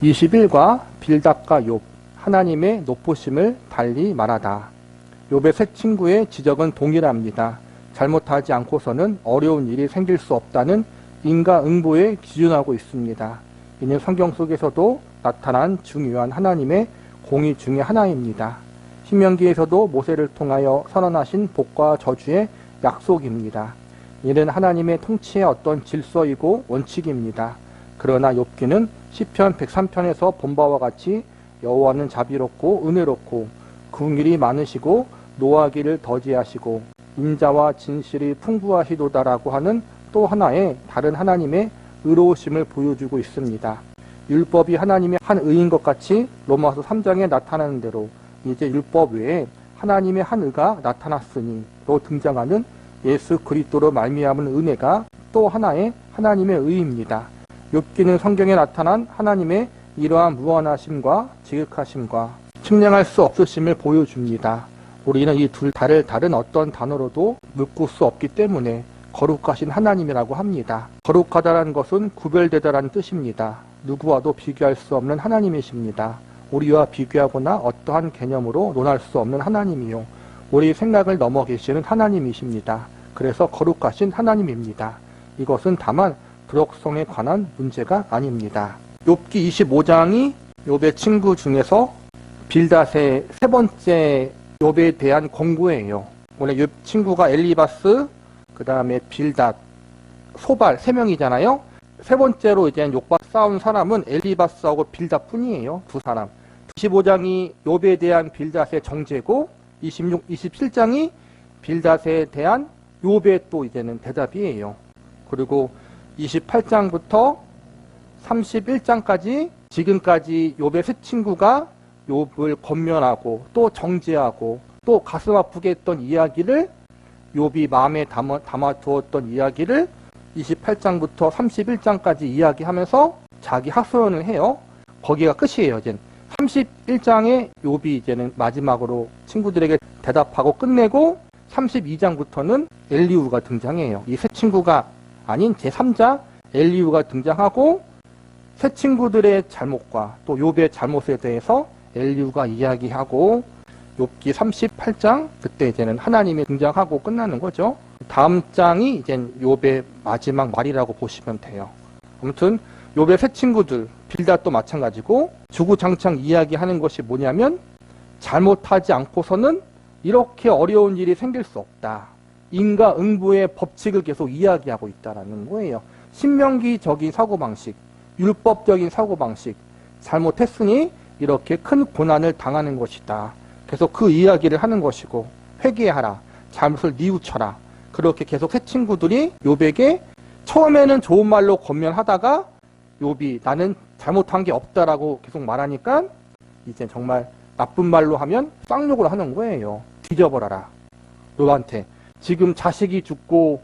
21과 빌닷과 욥, 하나님의 높으심을 달리 말하다. 욥의 세 친구의 지적은 동일합니다. 잘못하지 않고서는 어려운 일이 생길 수 없다는 인과응보에 기준하고 있습니다. 이는 성경 속에서도 나타난 중요한 하나님의 공의 중의 하나입니다. 신명기에서도 모세를 통하여 선언하신 복과 저주의 약속입니다. 이는 하나님의 통치의 어떤 질서이고 원칙입니다. 그러나 욥기는 시편 103편에서 본 바와 같이 여호와는 자비롭고 은혜롭고 긍휼이 많으시고 노하기를 더디하시고 인자와 진실이 풍부하시도다라고 하는 또 하나의 다른 하나님의 의로우심을 보여주고 있습니다. 율법이 하나님의 한 의인 것 같이 로마서 3장에 나타나는 대로 이제 율법 외에 하나님의 한 의가 나타났으니 또 등장하는 예수 그리스도로 말미암은 은혜가 또 하나의 하나님의 의입니다. 욥기는 성경에 나타난 하나님의 이러한 무한하심과 지극하심과 측량할 수 없으심을 보여줍니다. 우리는 이 둘 다른 어떤 단어로도 묶을 수 없기 때문에 거룩하신 하나님이라고 합니다. 거룩하다라는 것은 구별되다라는 뜻입니다. 누구와도 비교할 수 없는 하나님이십니다. 우리와 비교하거나 어떠한 개념으로 논할 수 없는 하나님이요. 우리 생각을 넘어 계시는 하나님이십니다. 그래서 거룩하신 하나님입니다. 이것은 다만 도덕성에 관한 문제가 아닙니다. 욥기 25장이 욥의 친구 중에서 빌닷의 세 번째 욥에 대한 권고예요. 원래 욥 친구가 엘리바스, 그 다음에 빌닷, 소발 세 명이잖아요. 세 번째로 이제 욥과 싸운 사람은 엘리바스하고 빌닷 뿐이에요. 두 사람. 25장이 욥에 대한 빌닷의 정죄고 27장이 빌닷에 대한 욥의 또 이제는 대답이에요. 그리고 28장부터 31장까지 지금까지 욥의 세 친구가 욥을 권면하고 또 정죄하고 또 가슴 아프게 했던 이야기를 욥이 마음에 담아두었던 이야기를 28장부터 31장까지 이야기하면서 자기 하소연을 해요. 거기가 끝이에요. 이제 31장에 욥이 이제는 마지막으로 친구들에게 대답하고 끝내고 32장부터는 엘리후가 등장해요. 이 세 친구가 아닌 제3자 엘리후가 등장하고 세 친구들의 잘못과 또 욥의 잘못에 대해서 엘리후가 이야기하고 욥기 38장 그때 이제는 하나님이 등장하고 끝나는 거죠. 다음 장이 이제 욥의 마지막 말이라고 보시면 돼요. 아무튼 욥의 세 친구들 빌닷도 마찬가지고 주구장창 이야기하는 것이 뭐냐면 잘못하지 않고서는 이렇게 어려운 일이 생길 수 없다. 인과응보의 법칙을 계속 이야기하고 있다는 거예요. 신명기적인 사고방식, 율법적인 사고방식, 잘못했으니 이렇게 큰 고난을 당하는 것이다. 계속 그 이야기를 하는 것이고 회개하라, 잘못을 뉘우쳐라. 그렇게 계속 세 친구들이 욥에게 처음에는 좋은 말로 권면하다가 욥이 나는 잘못한 게 없다라고 계속 말하니까 이제 정말 나쁜 말로 하면 쌍욕을 하는 거예요. 뒤져버려라. 욥한테 지금 자식이 죽고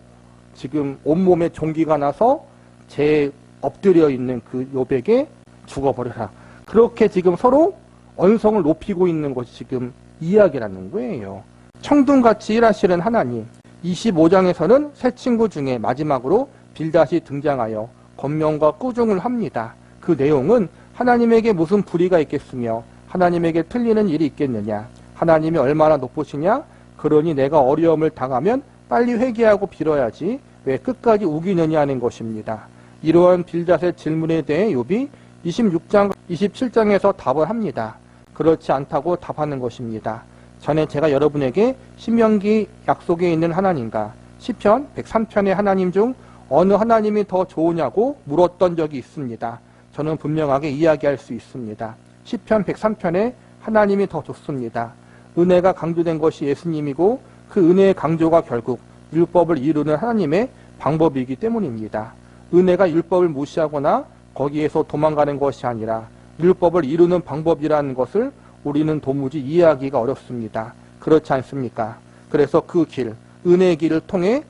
지금 온몸에 종기가 나서 제 엎드려 있는 그 욥에게 죽어버려라. 그렇게 지금 서로 언성을 높이고 있는 것이 지금 이야기라는 거예요. 청둥같이 일하시는 하나님. 25장에서는 세 친구 중에 마지막으로 빌닷이 등장하여 권면과 꾸중을 합니다. 그 내용은 하나님에게 무슨 불의가 있겠으며 하나님에게 틀리는 일이 있겠느냐. 하나님이 얼마나 높으시냐. 그러니 내가 어려움을 당하면 빨리 회개하고 빌어야지 왜 끝까지 우기느냐 하는 것입니다. 이러한 빌닷의 질문에 대해 욥이 26장, 27장에서 답을 합니다. 그렇지 않다고 답하는 것입니다. 전에 제가 여러분에게 신명기 약속에 있는 하나님과 시편 103편의 하나님 중 어느 하나님이 더 좋으냐고 물었던 적이 있습니다. 저는 분명하게 이야기할 수 있습니다. 시편 103편에 하나님이 더 좋습니다. 은혜가 강조된 것이 예수님이고 그 은혜의 강조가 결국 율법을 이루는 하나님의 방법이기 때문입니다. 은혜가 율법을 무시하거나 거기에서 도망가는 것이 아니라 율법을 이루는 방법이라는 것을 우리는 도무지 이해하기가 어렵습니다. 그렇지 않습니까? 그래서 그 길, 은혜의 길을 통해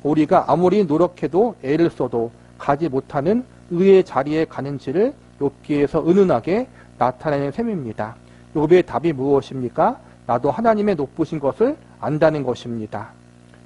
우리가 아무리 노력해도 애를 써도 가지 못하는 의의 자리에 가는지를 욥기에서 은은하게 나타내는 셈입니다. 욥의 답이 무엇입니까? 나도 하나님의 높으신 것을 안다는 것입니다.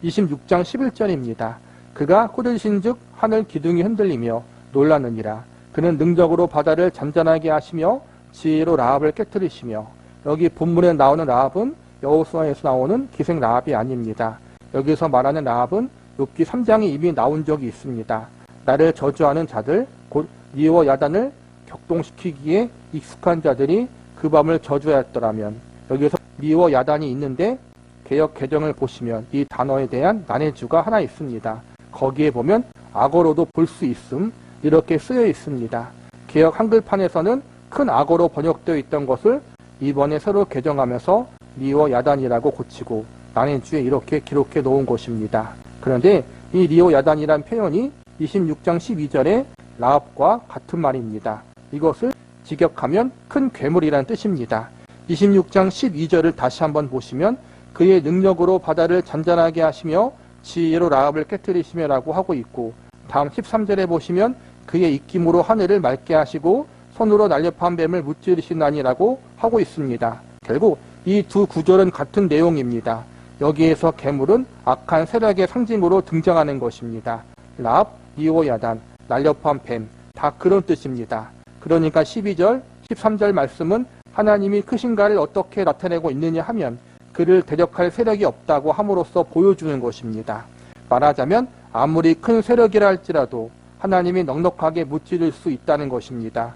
26장 11절입니다. 그가 꾸짖은즉 하늘 기둥이 흔들리며 놀라느니라. 그는 능력으로 바다를 잔잔하게 하시며 지혜로 라합을 깨뜨리시며. 여기 본문에 나오는 라합은 여호수아에서 나오는 기생 라합이 아닙니다. 여기서 말하는 라합은 욥기 3장에 이미 나온 적이 있습니다. 나를 저주하는 자들, 곧 니와 야단을 격동시키기에 익숙한 자들이 그 밤을 저주하였더라면. 여기서 니와 야단이 있는데 개역 개정을 보시면 이 단어에 대한 난해주가 하나 있습니다. 거기에 보면 악어로도 볼 수 있음 이렇게 쓰여 있습니다. 개역 한글판에서는 큰 악어로 번역되어 있던 것을 이번에 새로 개정하면서 니와 야단이라고 고치고 난해주에 이렇게 기록해 놓은 것입니다. 그런데 이 니와 야단이란 표현이 26장 12절에 라합과 같은 말입니다. 이것을 직역하면 큰 괴물이라는 뜻입니다. 26장 12절을 다시 한번 보시면 그의 능력으로 바다를 잔잔하게 하시며 지혜로 라합을 깨뜨리시며 라고 하고 있고, 다음 13절에 보시면 그의 입김으로 하늘을 맑게 하시고 손으로 날렵한 뱀을 무찌르시나니라고 하고 있습니다. 결국 이 두 구절은 같은 내용입니다. 여기에서 괴물은 악한 세력의 상징으로 등장하는 것입니다. 라합, 니오 야단, 날렵한 뱀, 다 그런 뜻입니다. 그러니까 12절, 13절 말씀은 하나님이 크신가를 어떻게 나타내고 있느냐 하면 그를 대적할 세력이 없다고 함으로써 보여주는 것입니다. 말하자면 아무리 큰 세력이라 할지라도 하나님이 넉넉하게 무찌를 수 있다는 것입니다.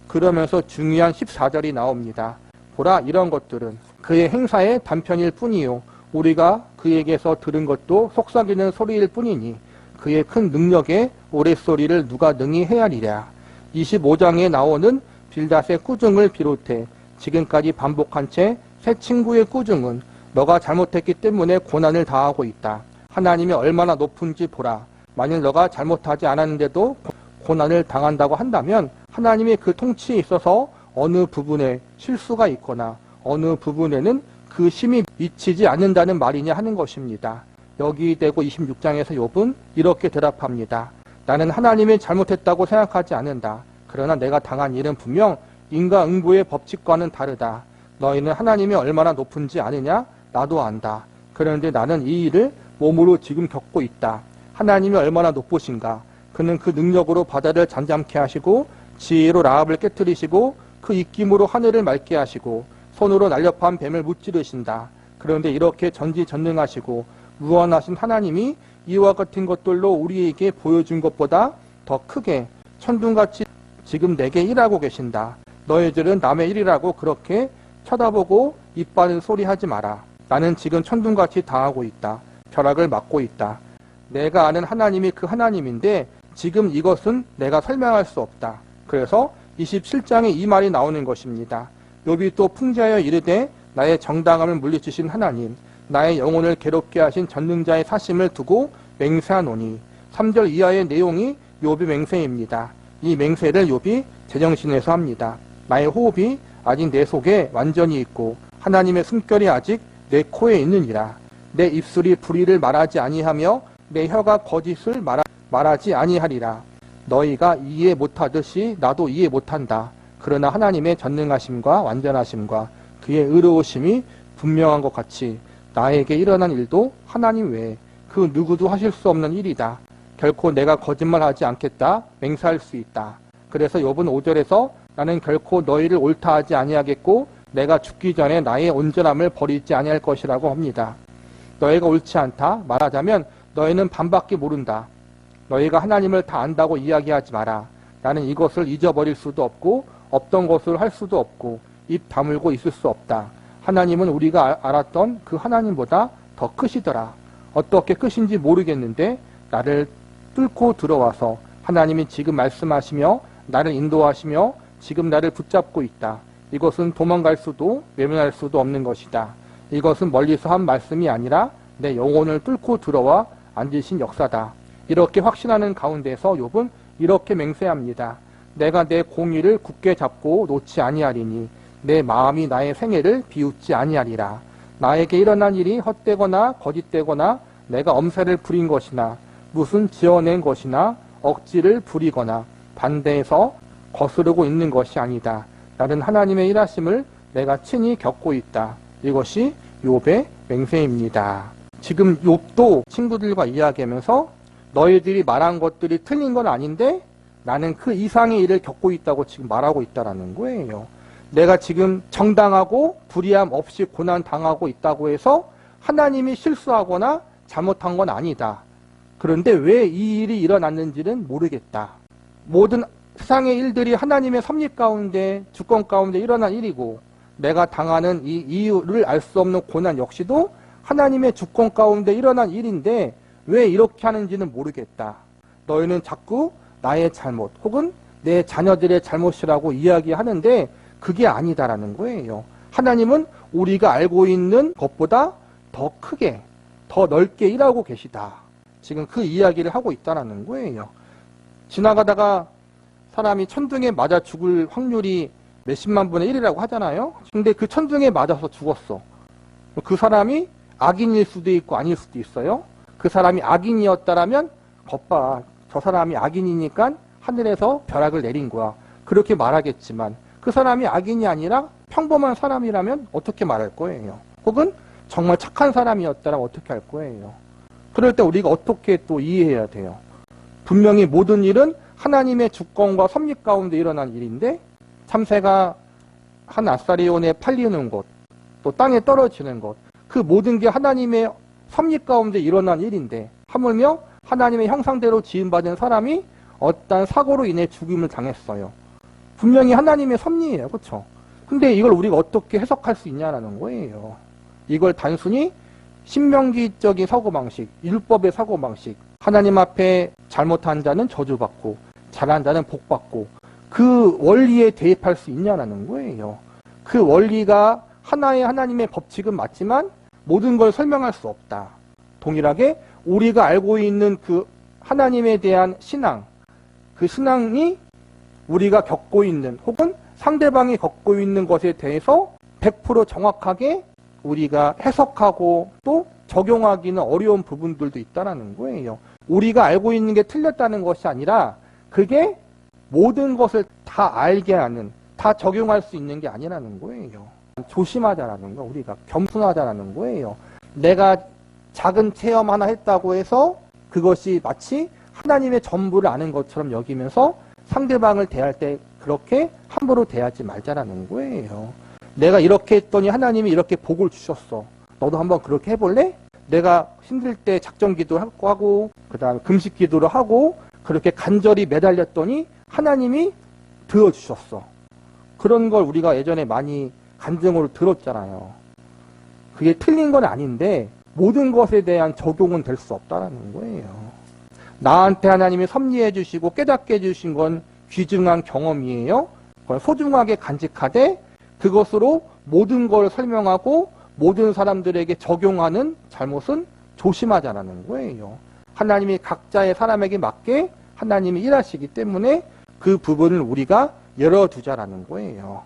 그러면서 중요한 14절이 나옵니다. 보라, 이런 것들은 그의 행사의 단편일 뿐이요 우리가 그에게서 들은 것도 속삭이는 소리일 뿐이니 그의 큰 능력의 오랫소리를 누가 능히 헤아리랴. 25장에 나오는 빌닷의 꾸중을 비롯해 지금까지 반복한 채 새 친구의 꾸중은 너가 잘못했기 때문에 고난을 당하고 있다. 하나님이 얼마나 높은지 보라. 만일 너가 잘못하지 않았는데도 고난을 당한다고 한다면 하나님의 그 통치에 있어서 어느 부분에 실수가 있거나 어느 부분에는 그 힘이 미치지 않는다는 말이냐 하는 것입니다. 여기 대고 26장에서 욥은 이렇게 대답합니다. 나는 하나님이 잘못했다고 생각하지 않는다. 그러나 내가 당한 일은 분명 인과응보의 법칙과는 다르다. 너희는 하나님이 얼마나 높은지 아느냐? 나도 안다. 그런데 나는 이 일을 몸으로 지금 겪고 있다. 하나님이 얼마나 높으신가? 그는 그 능력으로 바다를 잠잠케 하시고 지혜로 라합을 깨뜨리시고 그 입김으로 하늘을 맑게 하시고 손으로 날렵한 뱀을 무찌르신다. 그런데 이렇게 전지전능하시고 무한하신 하나님이 이와 같은 것들로 우리에게 보여준 것보다 더 크게 천둥같이 지금 내게 일하고 계신다. 너희들은 남의 일이라고 그렇게 쳐다보고 이빠른 소리 하지 마라. 나는 지금 천둥같이 당하고 있다. 벼락을 맞고 있다. 내가 아는 하나님이 그 하나님인데 지금 이것은 내가 설명할 수 없다. 그래서 27장에 이 말이 나오는 것입니다. 욥이 또 풍자하여 이르되 나의 정당함을 물리치신 하나님, 나의 영혼을 괴롭게 하신 전능자의 사심을 두고 맹세하노니. 3절 이하의 내용이 욥의 맹세입니다. 이 맹세를 욥이 제정신에서 합니다. 나의 호흡이 아직 내 속에 완전히 있고 하나님의 숨결이 아직 내 코에 있느니라. 내 입술이 불의를 말하지 아니하며 내 혀가 거짓을 말하지 아니하리라. 너희가 이해 못하듯이 나도 이해 못한다. 그러나 하나님의 전능하심과 완전하심과 그의 의로우심이 분명한 것 같이 나에게 일어난 일도 하나님 외에 그 누구도 하실 수 없는 일이다. 결코 내가 거짓말하지 않겠다 맹세할 수 있다. 그래서 욥은 5절에서 나는 결코 너희를 옳다 하지 아니하겠고 내가 죽기 전에 나의 온전함을 버리지 아니할 것이라고 합니다. 너희가 옳지 않다 말하자면 너희는 반밖에 모른다. 너희가 하나님을 다 안다고 이야기하지 마라. 나는 이것을 잊어버릴 수도 없고 없던 것을 할 수도 없고 입 다물고 있을 수 없다. 하나님은 우리가 알았던 그 하나님보다 더 크시더라. 어떻게 크신지 모르겠는데 나를 뚫고 들어와서 하나님이 지금 말씀하시며 나를 인도하시며 지금 나를 붙잡고 있다. 이것은 도망갈 수도 외면할 수도 없는 것이다. 이것은 멀리서 한 말씀이 아니라 내 영혼을 뚫고 들어와 앉으신 역사다. 이렇게 확신하는 가운데서 욥은 이렇게 맹세합니다. 내가 내 공의를 굳게 잡고 놓지 아니하리니 내 마음이 나의 생애를 비웃지 아니하리라. 나에게 일어난 일이 헛되거나 거짓되거나 내가 엄살을 부린 것이나 무슨 지어낸 것이나 억지를 부리거나 반대해서 거스르고 있는 것이 아니다. 나는 하나님의 일하심을 내가 친히 겪고 있다. 이것이 욥의 맹세입니다. 지금 욥도 친구들과 이야기하면서 너희들이 말한 것들이 틀린 건 아닌데 나는 그 이상의 일을 겪고 있다고 지금 말하고 있다라는 거예요. 내가 지금 정당하고 불의함 없이 고난 당하고 있다고 해서 하나님이 실수하거나 잘못한 건 아니다. 그런데 왜 이 일이 일어났는지는 모르겠다. 모든 세상의 일들이 하나님의 섭리 가운데, 주권 가운데 일어난 일이고, 내가 당하는 이 이유를 알 수 없는 고난 역시도 하나님의 주권 가운데 일어난 일인데 왜 이렇게 하는지는 모르겠다. 너희는 자꾸 나의 잘못 혹은 내 자녀들의 잘못이라고 이야기하는데 그게 아니다라는 거예요. 하나님은 우리가 알고 있는 것보다 더 크게, 더 넓게 일하고 계시다. 지금 그 이야기를 하고 있다라는 거예요. 지나가다가 사람이 천둥에 맞아 죽을 확률이 몇십만 분의 1이라고 하잖아요. 근데 그 천둥에 맞아서 죽었어. 그 사람이 악인일 수도 있고 아닐 수도 있어요. 그 사람이 악인이었다라면 겉봐, 저 사람이 악인이니까 하늘에서 벼락을 내린 거야. 그렇게 말하겠지만 그 사람이 악인이 아니라 평범한 사람이라면 어떻게 말할 거예요. 혹은 정말 착한 사람이었다면 어떻게 할 거예요. 그럴 때 우리가 어떻게 또 이해해야 돼요. 분명히 모든 일은 하나님의 주권과 섭리 가운데 일어난 일인데 참새가 한 아사리온에 팔리는 것, 또 땅에 떨어지는 것, 그 모든 게 하나님의 섭리 가운데 일어난 일인데 하물며 하나님의 형상대로 지음받은 사람이 어떤 사고로 인해 죽임을 당했어요. 분명히 하나님의 섭리예요. 그렇죠? 근데 이걸 우리가 어떻게 해석할 수 있냐라는 거예요. 이걸 단순히 신명기적인 사고방식, 율법의 사고방식, 하나님 앞에 잘못한 자는 저주받고 잘한 자는 복받고 그 원리에 대입할 수 있냐라는 거예요. 그 원리가 하나의 하나님의 법칙은 맞지만 모든 걸 설명할 수 없다. 동일하게 우리가 알고 있는 그 하나님에 대한 신앙, 그 신앙이 우리가 겪고 있는 혹은 상대방이 겪고 있는 것에 대해서 100% 정확하게 우리가 해석하고 또 적용하기는 어려운 부분들도 있다는 거예요. 우리가 알고 있는 게 틀렸다는 것이 아니라 그게 모든 것을 다 알게 하는, 다 적용할 수 있는 게 아니라는 거예요. 조심하자라는 거, 우리가 겸손하자라는 거예요. 내가 작은 체험 하나 했다고 해서 그것이 마치 하나님의 전부를 아는 것처럼 여기면서 상대방을 대할 때 그렇게 함부로 대하지 말자라는 거예요. 내가 이렇게 했더니 하나님이 이렇게 복을 주셨어. 너도 한번 그렇게 해볼래? 내가 힘들 때 작전 기도를 하고 그 다음에 금식 기도를 하고 그렇게 간절히 매달렸더니 하나님이 들어주셨어. 그런 걸 우리가 예전에 많이 간증으로 들었잖아요. 그게 틀린 건 아닌데 모든 것에 대한 적용은 될 수 없다는 거예요. 나한테 하나님이 섭리해 주시고 깨닫게 해주신 건 귀중한 경험이에요. 그걸 소중하게 간직하되 그것으로 모든 걸 설명하고 모든 사람들에게 적용하는 잘못은 조심하자라는 거예요. 하나님이 각자의 사람에게 맞게 하나님이 일하시기 때문에 그 부분을 우리가 열어두자라는 거예요.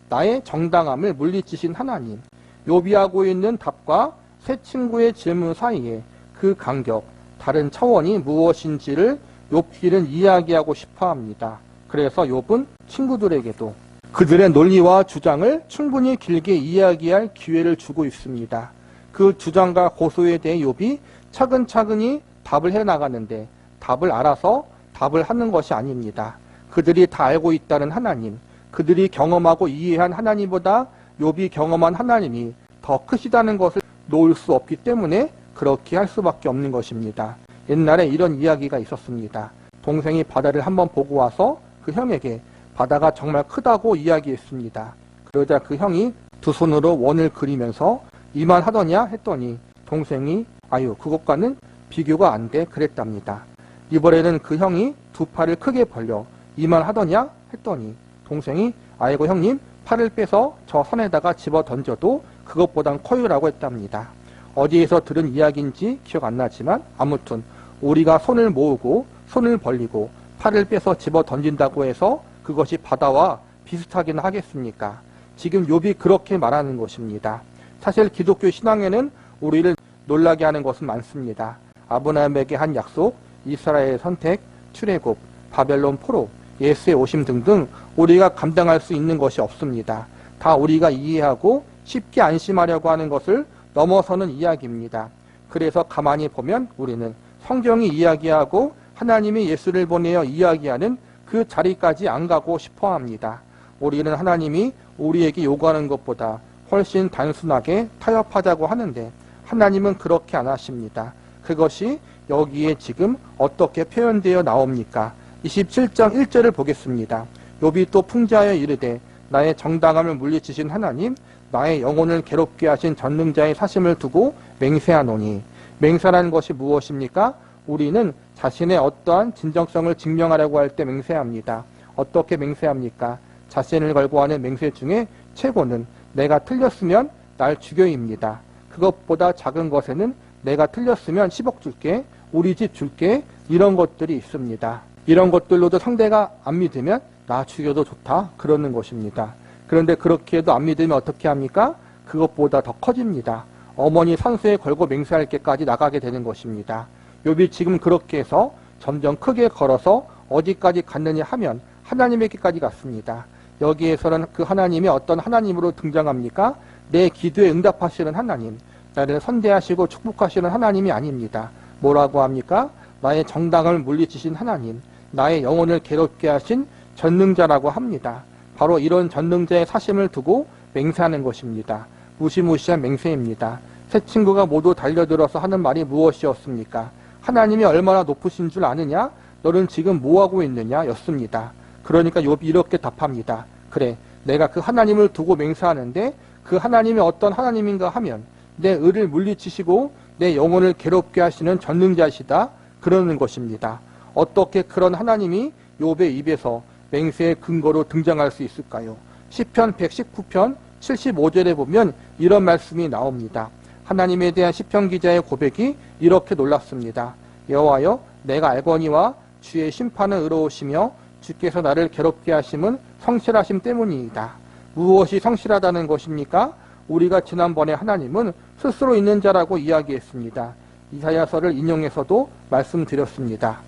나의 정당함을 물리치신 하나님, 욥이 있는 답과 새 친구의 질문 사이에 그 간격, 다른 차원이 무엇인지를 욥기는 이야기하고 싶어 합니다. 그래서 욥은 친구들에게도 그들의 논리와 주장을 충분히 길게 이야기할 기회를 주고 있습니다. 그 주장과 고소에 대해 욥이 차근차근히 답을 해나가는데 답을 알아서 답을 하는 것이 아닙니다. 그들이 다 알고 있다는 하나님, 그들이 경험하고 이해한 하나님보다 욥이 경험한 하나님이 더 크시다는 것을 놓을 수 없기 때문에 그렇게 할 수밖에 없는 것입니다. 옛날에 이런 이야기가 있었습니다. 동생이 바다를 한번 보고 와서 그 형에게 바다가 정말 크다고 이야기했습니다. 그러자 그 형이 두 손으로 원을 그리면서 이만하더냐 했더니 동생이 아유 그것과는 비교가 안 돼 그랬답니다. 이번에는 그 형이 두 팔을 크게 벌려 이만하더냐 했더니 동생이 아이고 형님 팔을 빼서 저 선에다가 집어 던져도 그것보단 커요라고 했답니다. 어디에서 들은 이야기인지 기억 안 나지만 아무튼 우리가 손을 모으고 손을 벌리고 팔을 빼서 집어 던진다고 해서 그것이 바다와 비슷하긴 하겠습니까? 지금 욥이 그렇게 말하는 것입니다. 사실 기독교 신앙에는 우리를 놀라게 하는 것은 많습니다. 아브라함에게 한 약속, 이스라엘의 선택, 출애굽, 바벨론 포로, 예수의 오심 등등 우리가 감당할 수 있는 것이 없습니다. 다 우리가 이해하고 쉽게 안심하려고 하는 것을 넘어서는 이야기입니다. 그래서 가만히 보면 우리는 성경이 이야기하고 하나님이 예수를 보내어 이야기하는 그 자리까지 안 가고 싶어 합니다. 우리는 하나님이 우리에게 요구하는 것보다 훨씬 단순하게 타협하자고 하는데 하나님은 그렇게 안 하십니다. 그것이 여기에 지금 어떻게 표현되어 나옵니까? 27장 1절을 보겠습니다. 욥이 또 풍자하여 이르되 나의 정당함을 물리치신 하나님, 나의 영혼을 괴롭게 하신 전능자의 사심을 두고 맹세하노니. 맹세라는 것이 무엇입니까? 우리는 자신의 어떠한 진정성을 증명하려고 할 때 맹세합니다. 어떻게 맹세합니까? 자신을 걸고 하는 맹세 중에 최고는 내가 틀렸으면 날 죽여입니다. 그것보다 작은 것에는 내가 틀렸으면 10억 줄게, 우리 집 줄게, 이런 것들이 있습니다. 이런 것들로도 상대가 안 믿으면 나 죽여도 좋다, 그러는 것입니다. 그런데 그렇게 해도 안 믿으면 어떻게 합니까? 그것보다 더 커집니다. 어머니 산수에 걸고 맹세할 게까지 나가게 되는 것입니다. 욥이 지금 그렇게 해서 점점 크게 걸어서 어디까지 갔느냐 하면 하나님에게까지 갔습니다. 여기에서는 그 하나님이 어떤 하나님으로 등장합니까? 내 기도에 응답하시는 하나님, 나를 선대하시고 축복하시는 하나님이 아닙니다. 뭐라고 합니까? 나의 정당을 물리치신 하나님, 나의 영혼을 괴롭게 하신 전능자라고 합니다. 바로 이런 전능자의 사심을 두고 맹세하는 것입니다. 무시무시한 맹세입니다. 세 친구가 모두 달려들어서 하는 말이 무엇이었습니까? 하나님이 얼마나 높으신 줄 아느냐? 너는 지금 뭐하고 있느냐? 였습니다. 그러니까 욥이 이렇게 답합니다. 그래, 내가 그 하나님을 두고 맹세하는데 그 하나님이 어떤 하나님인가 하면 내 의를 물리치시고 내 영혼을 괴롭게 하시는 전능자시다, 그러는 것입니다. 어떻게 그런 하나님이 욥의 입에서 맹세의 근거로 등장할 수 있을까요? 시편 119편 75절에 보면 이런 말씀이 나옵니다. 하나님에 대한 시편 기자의 고백이 이렇게 놀랍습니다. 여호와여, 내가 알거니와 주의 심판은 의로우시며 주께서 나를 괴롭게 하심은 성실하심 때문이다. 무엇이 성실하다는 것입니까? 우리가 지난번에 하나님은 스스로 있는 자라고 이야기했습니다. 이사야서를 인용해서도 말씀드렸습니다.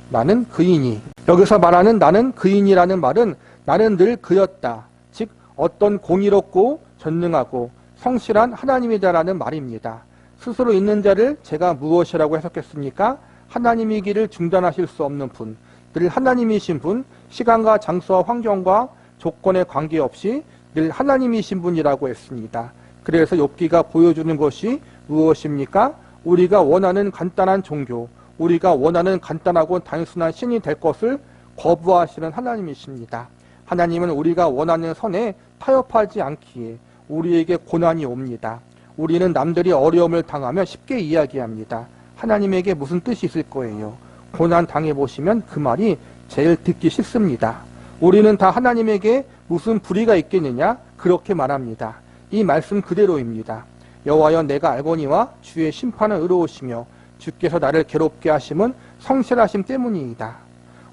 나는 그이니. 여기서 말하는 나는 그이니라는 말은 나는 늘 그였다. 즉 어떤 공의롭고 전능하고 성실한 하나님이다라는 말입니다. 스스로 있는 자를 제가 무엇이라고 해석했습니까? 하나님이기를 중단하실 수 없는 분, 늘 하나님이신 분, 시간과 장소와 환경과 조건에 관계없이 늘 하나님이신 분이라고 했습니다. 그래서 욥기가 보여주는 것이 무엇입니까? 우리가 원하는 간단한 종교, 우리가 원하는 간단하고 단순한 신이 될 것을 거부하시는 하나님이십니다. 하나님은 우리가 원하는 선에 타협하지 않기에 우리에게 고난이 옵니다. 우리는 남들이 어려움을 당하면 쉽게 이야기합니다. 하나님에게 무슨 뜻이 있을 거예요? 고난 당해보시면 그 말이 제일 듣기 싫습니다. 우리는 다 하나님에게 무슨 불의가 있겠느냐? 그렇게 말합니다. 이 말씀 그대로입니다. 여호와여, 내가 알거니와 주의 심판은 의로우시며 주께서 나를 괴롭게 하심은 성실하심 때문이다.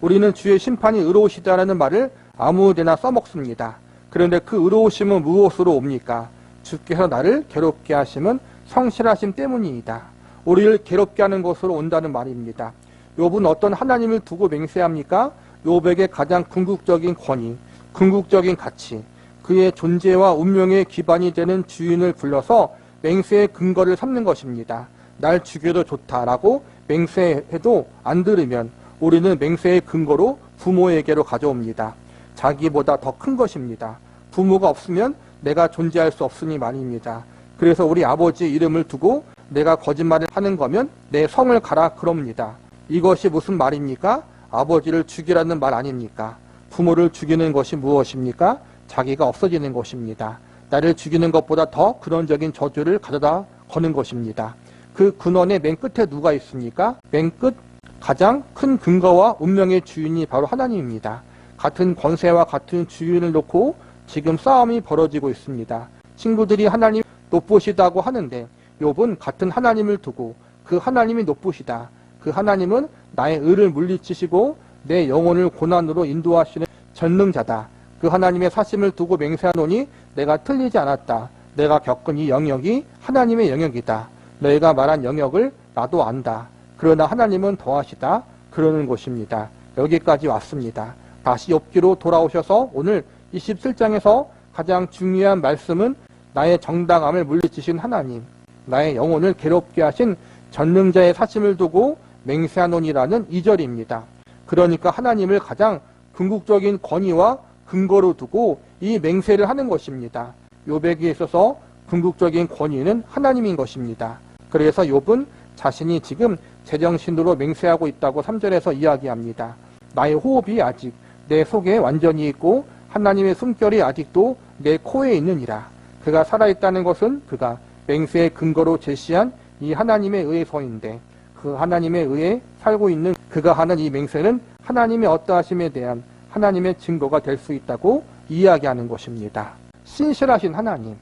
우리는 주의 심판이 의로우시다라는 말을 아무데나 써먹습니다. 그런데 그 의로우심은 무엇으로 옵니까? 주께서 나를 괴롭게 하심은 성실하심 때문이다. 우리를 괴롭게 하는 것으로 온다는 말입니다. 욥은 어떤 하나님을 두고 맹세합니까? 욥에게 가장 궁극적인 권위, 궁극적인 가치, 그의 존재와 운명의 기반이 되는 주인을 불러서 맹세의 근거를 삼는 것입니다. 날 죽여도 좋다라고 맹세해도 안 들으면 우리는 맹세의 근거로 부모에게로 가져옵니다. 자기보다 더 큰 것입니다. 부모가 없으면 내가 존재할 수 없으니 말입니다. 그래서 우리 아버지의 이름을 두고 내가 거짓말을 하는 거면 내 성을 가라 그럽니다. 이것이 무슨 말입니까? 아버지를 죽이라는 말 아닙니까? 부모를 죽이는 것이 무엇입니까? 자기가 없어지는 것입니다. 나를 죽이는 것보다 더 근원적인 저주를 가져다 거는 것입니다. 그 근원의 맨 끝에 누가 있습니까? 맨 끝 가장 큰 근거와 운명의 주인이 바로 하나님입니다. 같은 권세와 같은 주인을 놓고 지금 싸움이 벌어지고 있습니다. 친구들이 하나님 높으시다고 하는데 욥은 같은 하나님을 두고 그 하나님이 높으시다. 그 하나님은 나의 의를 물리치시고 내 영혼을 고난으로 인도하시는 전능자다. 그 하나님의 사심을 두고 맹세하노니 내가 틀리지 않았다. 내가 겪은 이 영역이 하나님의 영역이다. 너희가 말한 영역을 나도 안다. 그러나 하나님은 더하시다. 그러는 것입니다. 여기까지 왔습니다. 다시 욥기로 돌아오셔서 오늘 27장에서 가장 중요한 말씀은 나의 정당함을 물리치신 하나님, 나의 영혼을 괴롭게 하신 전능자의 사심을 두고 맹세하노니라는 2절입니다. 그러니까 하나님을 가장 궁극적인 권위와 근거로 두고 이 맹세를 하는 것입니다. 욥에게 있어서 궁극적인 권위는 하나님인 것입니다. 그래서 욥은 자신이 지금 제정신으로 맹세하고 있다고 3절에서 이야기합니다. 나의 호흡이 아직 내 속에 완전히 있고 하나님의 숨결이 아직도 내 코에 있느니라. 그가 살아있다는 것은 그가 맹세의 근거로 제시한 이 하나님의 의에서인데 그 하나님의 의에 살고 있는 그가 하는 이 맹세는 하나님의 어떠하심에 대한 하나님의 증거가 될 수 있다고 이야기하는 것입니다. 신실하신 하나님,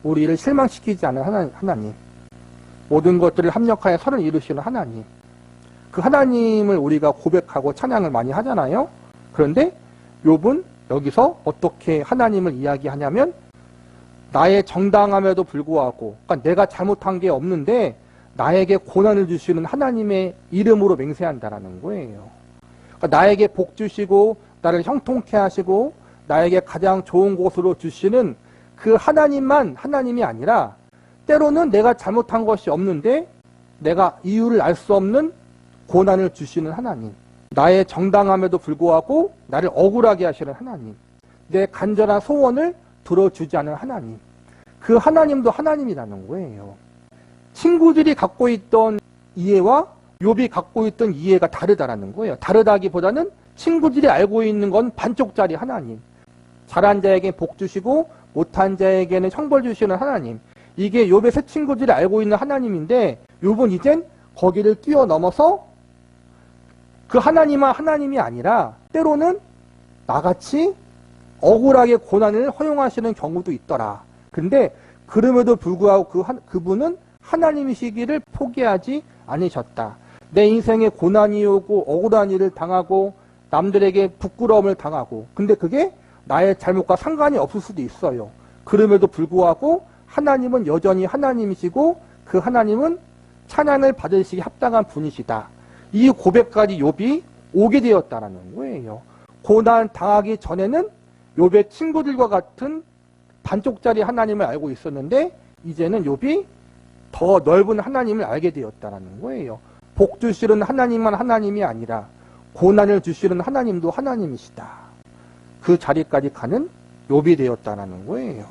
우리를 실망시키지 않은 하나님, 모든 것들을 합력하여 선을 이루시는 하나님, 그 하나님을 우리가 고백하고 찬양을 많이 하잖아요. 그런데 욥은 여기서 어떻게 하나님을 이야기하냐면 나의 정당함에도 불구하고, 그러니까 내가 잘못한 게 없는데 나에게 고난을 주시는 하나님의 이름으로 맹세한다라는 거예요. 그러니까 나에게 복 주시고 나를 형통케 하시고 나에게 가장 좋은 곳으로 주시는 그 하나님만 하나님이 아니라 때로는 내가 잘못한 것이 없는데 내가 이유를 알 수 없는 고난을 주시는 하나님, 나의 정당함에도 불구하고 나를 억울하게 하시는 하나님, 내 간절한 소원을 들어주지 않은 하나님, 그 하나님도 하나님이라는 거예요. 친구들이 갖고 있던 이해와 욥이 갖고 있던 이해가 다르다라는 거예요. 다르다기보다는 친구들이 알고 있는 건 반쪽짜리 하나님, 잘한 자에게 복 주시고 못한 자에게는 형벌 주시는 하나님, 이게 욥의 새 친구들이 알고 있는 하나님인데 욥은 이젠 거기를 뛰어넘어서 그 하나님은 하나님이 아니라 때로는 나같이 억울하게 고난을 허용하시는 경우도 있더라. 근데 그럼에도 불구하고 그분은 하나님이시기를 포기하지 않으셨다. 내 인생에 고난이 오고 억울한 일을 당하고 남들에게 부끄러움을 당하고, 근데 그게 나의 잘못과 상관이 없을 수도 있어요. 그럼에도 불구하고 하나님은 여전히 하나님이시고 그 하나님은 찬양을 받으시기 합당한 분이시다. 이 고백까지 욥이 오게 되었다라는 거예요. 고난 당하기 전에는 욥의 친구들과 같은 반쪽짜리 하나님을 알고 있었는데 이제는 욥이 더 넓은 하나님을 알게 되었다라는 거예요. 복 주시는 하나님만 하나님이 아니라 고난을 주시는 하나님도 하나님이시다. 그 자리까지 가는 욥이 되었다라는 거예요.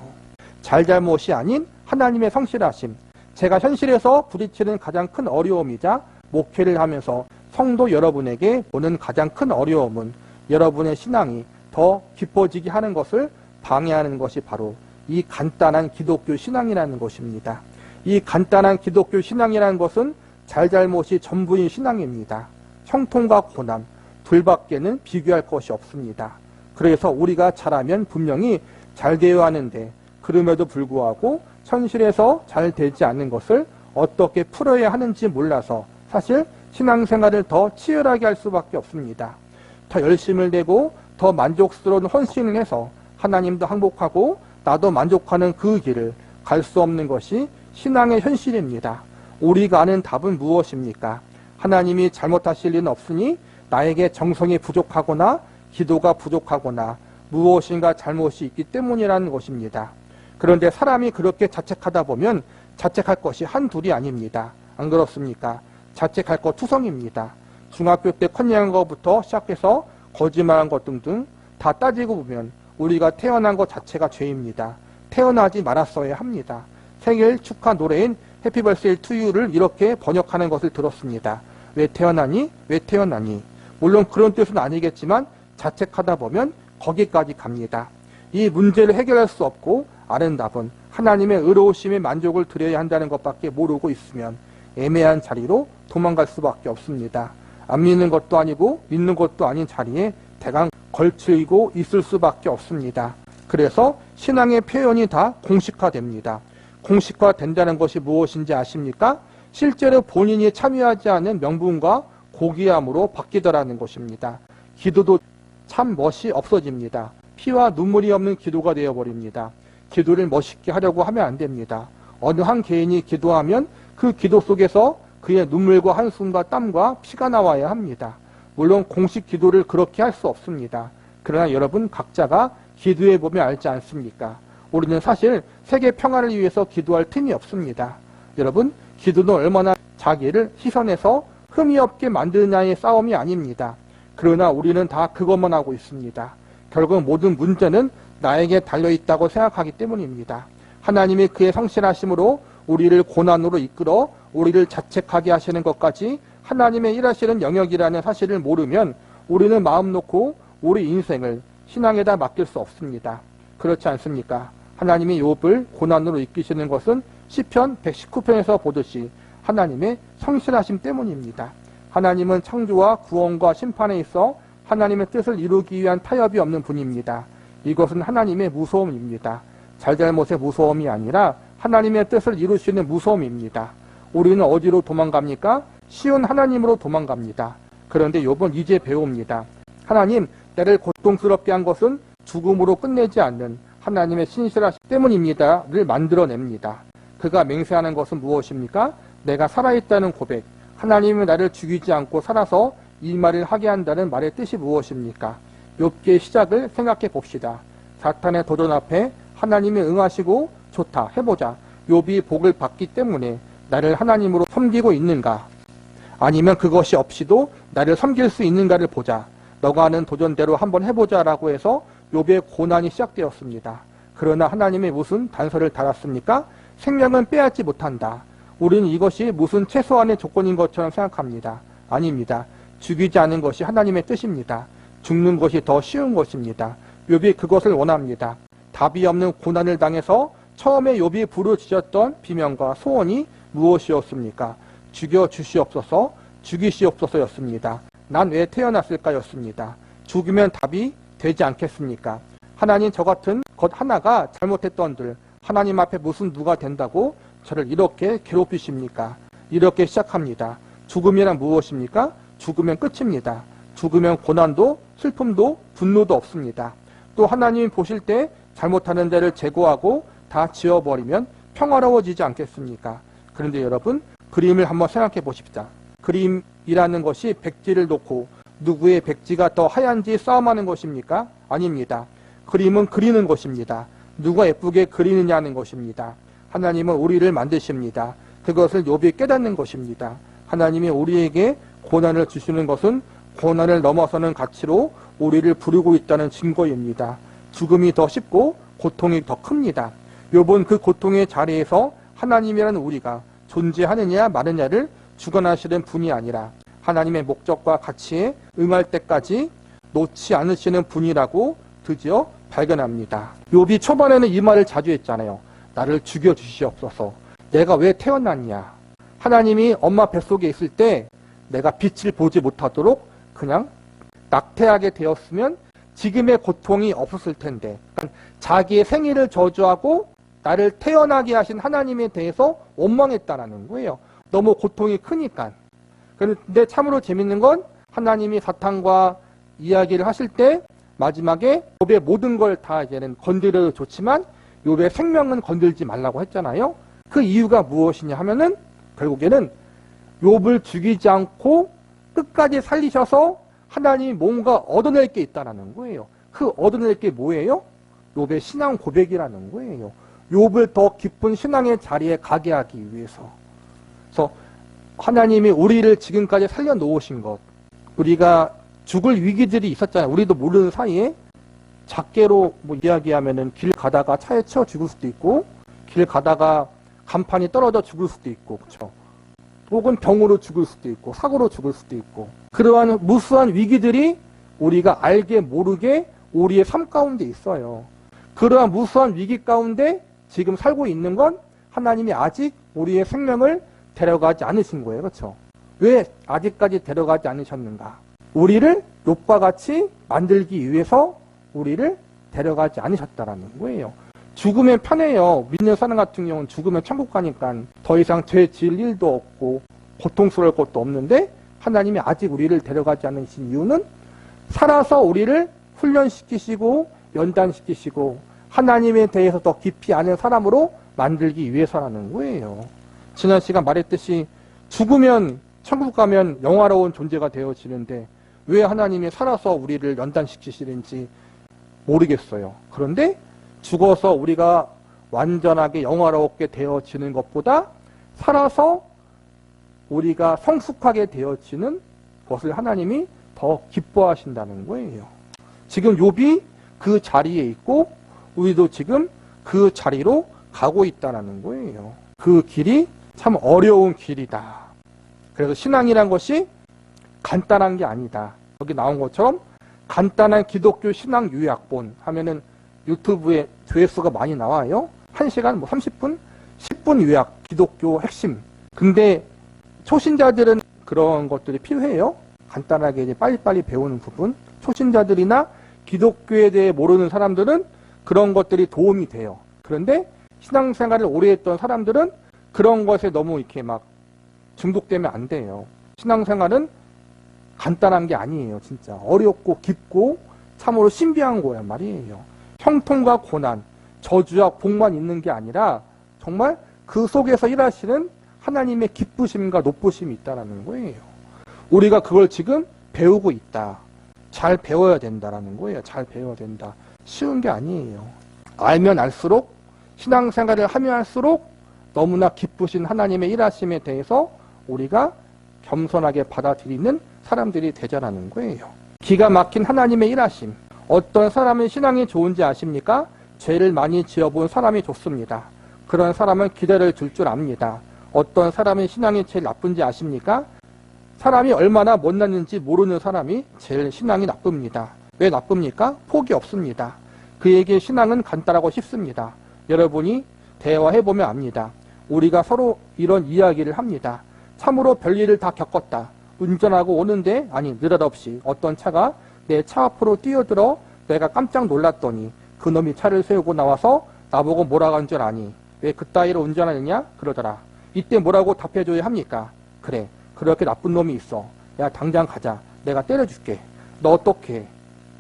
잘잘못이 아닌 하나님의 성실하심, 제가 현실에서 부딪히는 가장 큰 어려움이자 목회를 하면서 성도 여러분에게 오는 가장 큰 어려움은 여러분의 신앙이 더 깊어지게 하는 것을 방해하는 것이 바로 이 간단한 기독교 신앙이라는 것입니다. 이 간단한 기독교 신앙이라는 것은 잘잘못이 전부인 신앙입니다. 형통과 고난, 둘밖에는 비교할 것이 없습니다. 그래서 우리가 잘하면 분명히 잘 되어야 하는데 그럼에도 불구하고 현실에서 잘 되지 않는 것을 어떻게 풀어야 하는지 몰라서 사실 신앙생활을 더 치열하게 할 수밖에 없습니다. 더 열심을 내고 더 만족스러운 헌신을 해서 하나님도 행복하고 나도 만족하는 그 길을 갈 수 없는 것이 신앙의 현실입니다. 우리가 아는 답은 무엇입니까? 하나님이 잘못하실 리는 없으니 나에게 정성이 부족하거나 기도가 부족하거나 무엇인가 잘못이 있기 때문이라는 것입니다. 그런데 사람이 그렇게 자책하다 보면 자책할 것이 한둘이 아닙니다. 안 그렇습니까? 자책할 것 투성입니다. 중학교 때 컨닝한 것부터 시작해서 거짓말한 것 등등 다 따지고 보면 우리가 태어난 것 자체가 죄입니다. 태어나지 말았어야 합니다. 생일 축하 노래인 해피 벌스데이 투 유를 이렇게 번역하는 것을 들었습니다. 왜 태어나니? 왜 태어나니? 물론 그런 뜻은 아니겠지만 자책하다 보면 거기까지 갑니다. 이 문제를 해결할 수 없고 아름답은 하나님의 의로우심에 만족을 드려야 한다는 것밖에 모르고 있으면 애매한 자리로 도망갈 수밖에 없습니다. 안 믿는 것도 아니고 믿는 것도 아닌 자리에 대강 걸치고 있을 수밖에 없습니다. 그래서 신앙의 표현이 다 공식화됩니다. 공식화된다는 것이 무엇인지 아십니까? 실제로 본인이 참여하지 않은 명분과 고귀함으로 바뀌더라는 것입니다. 기도도 참 멋이 없어집니다. 피와 눈물이 없는 기도가 되어버립니다. 기도를 멋있게 하려고 하면 안 됩니다. 어느 한 개인이 기도하면 그 기도 속에서 그의 눈물과 한숨과 땀과 피가 나와야 합니다. 물론 공식 기도를 그렇게 할 수 없습니다. 그러나 여러분 각자가 기도해 보면 알지 않습니까? 우리는 사실 세계 평화를 위해서 기도할 틈이 없습니다. 여러분 기도는 얼마나 자기를 희선해서 흠이 없게 만드느냐의 싸움이 아닙니다. 그러나 우리는 다 그것만 하고 있습니다. 결국 모든 문제는 나에게 달려있다고 생각하기 때문입니다. 하나님이 그의 성실하심으로 우리를 고난으로 이끌어 우리를 자책하게 하시는 것까지 하나님의 일하시는 영역이라는 사실을 모르면 우리는 마음 놓고 우리 인생을 신앙에다 맡길 수 없습니다. 그렇지 않습니까? 하나님이 욥을 고난으로 이끄시는 것은 시편 119편에서 보듯이 하나님의 성실하심 때문입니다. 하나님은 창조와 구원과 심판에 있어 하나님의 뜻을 이루기 위한 타협이 없는 분입니다. 이것은 하나님의 무서움입니다. 잘잘못의 무서움이 아니라 하나님의 뜻을 이루시는 무서움입니다. 우리는 어디로 도망갑니까? 쉬운 하나님으로 도망갑니다. 그런데 욥은 이제 배웁니다. 하나님, 나를 고통스럽게 한 것은 죽음으로 끝내지 않는 하나님의 신실하심 때문입니다를 만들어냅니다. 그가 맹세하는 것은 무엇입니까? 내가 살아있다는 고백. 하나님이 나를 죽이지 않고 살아서 이 말을 하게 한다는 말의 뜻이 무엇입니까? 욥기의 시작을 생각해 봅시다. 사탄의 도전 앞에 하나님이 응하시고 좋다, 해보자. 욥이 복을 받기 때문에 나를 하나님으로 섬기고 있는가? 아니면 그것이 없이도 나를 섬길 수 있는가를 보자. 너가 하는 도전대로 한번 해보자라고 해서 욥의 고난이 시작되었습니다. 그러나 하나님이 무슨 단서를 달았습니까? 생명은 빼앗지 못한다. 우리는 이것이 무슨 최소한의 조건인 것처럼 생각합니다. 아닙니다. 죽이지 않은 것이 하나님의 뜻입니다. 죽는 것이 더 쉬운 것입니다. 욥이 그것을 원합니다. 답이 없는 고난을 당해서 처음에 욥이 부르짖었던 비명과 소원이 무엇이었습니까? 죽여주시옵소서, 죽이시옵소서였습니다. 난 왜 태어났을까였습니다. 죽으면 답이 되지 않겠습니까? 하나님, 저 같은 것 하나가 잘못했던들 하나님 앞에 무슨 누가 된다고 저를 이렇게 괴롭히십니까? 이렇게 시작합니다. 죽음이란 무엇입니까? 죽으면 끝입니다. 죽으면 고난도 슬픔도 분노도 없습니다. 또 하나님이 보실 때 잘못하는 데를 제거하고 다 지워버리면 평화로워지지 않겠습니까? 그런데 여러분, 그림을 한번 생각해 보십시다. 그림이라는 것이 백지를 놓고 누구의 백지가 더 하얀지 싸움하는 것입니까? 아닙니다. 그림은 그리는 것입니다. 누가 예쁘게 그리느냐는 것입니다. 하나님은 우리를 만드십니다. 그것을 욥이 깨닫는 것입니다. 하나님이 우리에게 고난을 주시는 것은 고난을 넘어서는 가치로 우리를 부르고 있다는 증거입니다. 죽음이 더 쉽고 고통이 더 큽니다. 욥은 그 고통의 자리에서 하나님이라는 우리가 존재하느냐 마느냐를 주관하시는 분이 아니라 하나님의 목적과 가치에 응할 때까지 놓지 않으시는 분이라고 드디어 발견합니다. 욥이 초반에는 이 말을 자주 했잖아요. 나를 죽여주시옵소서. 내가 왜 태어났냐? 하나님이 엄마 뱃속에 있을 때 내가 빛을 보지 못하도록 그냥 낙태하게 되었으면 지금의 고통이 없었을 텐데, 그러니까 자기의 생일을 저주하고 나를 태어나게 하신 하나님에 대해서 원망했다라는 거예요. 너무 고통이 크니까. 그런데 참으로 재밌는 건 하나님이 사탄과 이야기를 하실 때 마지막에 욥의 모든 걸 다 이제는 건드려도 좋지만 욥의 생명은 건들지 말라고 했잖아요. 그 이유가 무엇이냐 하면은 결국에는 욥을 죽이지 않고 끝까지 살리셔서 하나님이 뭔가 얻어낼 게 있다는 거예요. 그 얻어낼 게 뭐예요? 욥의 신앙 고백이라는 거예요. 욥을 더 깊은 신앙의 자리에 가게 하기 위해서. 그래서 하나님이 우리를 지금까지 살려놓으신 것, 우리가 죽을 위기들이 있었잖아요. 우리도 모르는 사이에 작게로 뭐 이야기하면은 길 가다가 차에 치여 죽을 수도 있고, 길 가다가 간판이 떨어져 죽을 수도 있고, 그렇죠? 혹은 병으로 죽을 수도 있고, 사고로 죽을 수도 있고, 그러한 무수한 위기들이 우리가 알게 모르게 우리의 삶 가운데 있어요. 그러한 무수한 위기 가운데 지금 살고 있는 건 하나님이 아직 우리의 생명을 데려가지 않으신 거예요. 그렇죠? 왜 아직까지 데려가지 않으셨는가? 우리를 욥과 같이 만들기 위해서 우리를 데려가지 않으셨다라는 거예요. 죽으면 편해요. 믿는 사람 같은 경우는 죽으면 천국 가니까 더 이상 죄 지을 일도 없고 고통스러울 것도 없는데, 하나님이 아직 우리를 데려가지 않으신 이유는 살아서 우리를 훈련시키시고 연단시키시고 하나님에 대해서 더 깊이 아는 사람으로 만들기 위해서라는 거예요. 지난 시간 말했듯이 죽으면 천국 가면 영화로운 존재가 되어지는데 왜 하나님이 살아서 우리를 연단시키시는지 모르겠어요. 그런데 죽어서 우리가 완전하게 영화롭게 되어지는 것보다 살아서 우리가 성숙하게 되어지는 것을 하나님이 더 기뻐하신다는 거예요. 지금 욥이 그 자리에 있고 우리도 지금 그 자리로 가고 있다는 거예요. 그 길이 참 어려운 길이다. 그래서 신앙이란 것이 간단한 게 아니다. 여기 나온 것처럼 간단한 기독교 신앙 요약본 하면은 유튜브에 조회수가 많이 나와요. 1시간 30분, 10분 요약 기독교 핵심. 근데 초신자들은 그런 것들이 필요해요. 간단하게 이제 빨리빨리 배우는 부분. 초신자들이나 기독교에 대해 모르는 사람들은 그런 것들이 도움이 돼요. 그런데 신앙생활을 오래 했던 사람들은 그런 것에 너무 이렇게 막 중독되면 안 돼요. 신앙생활은 간단한 게 아니에요. 진짜 어렵고 깊고 참으로 신비한 거란 말이에요. 형통과 고난, 저주와 복만 있는 게 아니라 정말 그 속에서 일하시는 하나님의 기쁘심과 높으심이 있다는 거예요. 우리가 그걸 지금 배우고 있다. 잘 배워야 된다는 거예요. 잘 배워야 된다. 쉬운 게 아니에요. 알면 알수록, 신앙생활을 하면 할수록 너무나 기쁘신 하나님의 일하심에 대해서 우리가 겸손하게 받아들이는 사람들이 되자라는 거예요. 기가 막힌 하나님의 일하심. 어떤 사람은 신앙이 좋은지 아십니까? 죄를 많이 지어본 사람이 좋습니다. 그런 사람은 기대를 줄 줄 압니다. 어떤 사람은 신앙이 제일 나쁜지 아십니까? 사람이 얼마나 못났는지 모르는 사람이 제일 신앙이 나쁩니다. 왜 나쁩니까? 폭이 없습니다. 그에게 신앙은 간단하고 쉽습니다. 여러분이 대화해보면 압니다. 우리가 서로 이런 이야기를 합니다. 참으로 별일을 다 겪었다. 운전하고 오는데 느닷없이 어떤 차가 내 차 앞으로 뛰어들어 내가 깜짝 놀랐더니 그놈이 차를 세우고 나와서 나보고 뭐라고 한 줄 아니? 왜 그따위로 운전하느냐? 그러더라. 이때 뭐라고 답해줘야 합니까? 그래, 그렇게 나쁜 놈이 있어. 야, 당장 가자. 내가 때려줄게. 너 어떡해?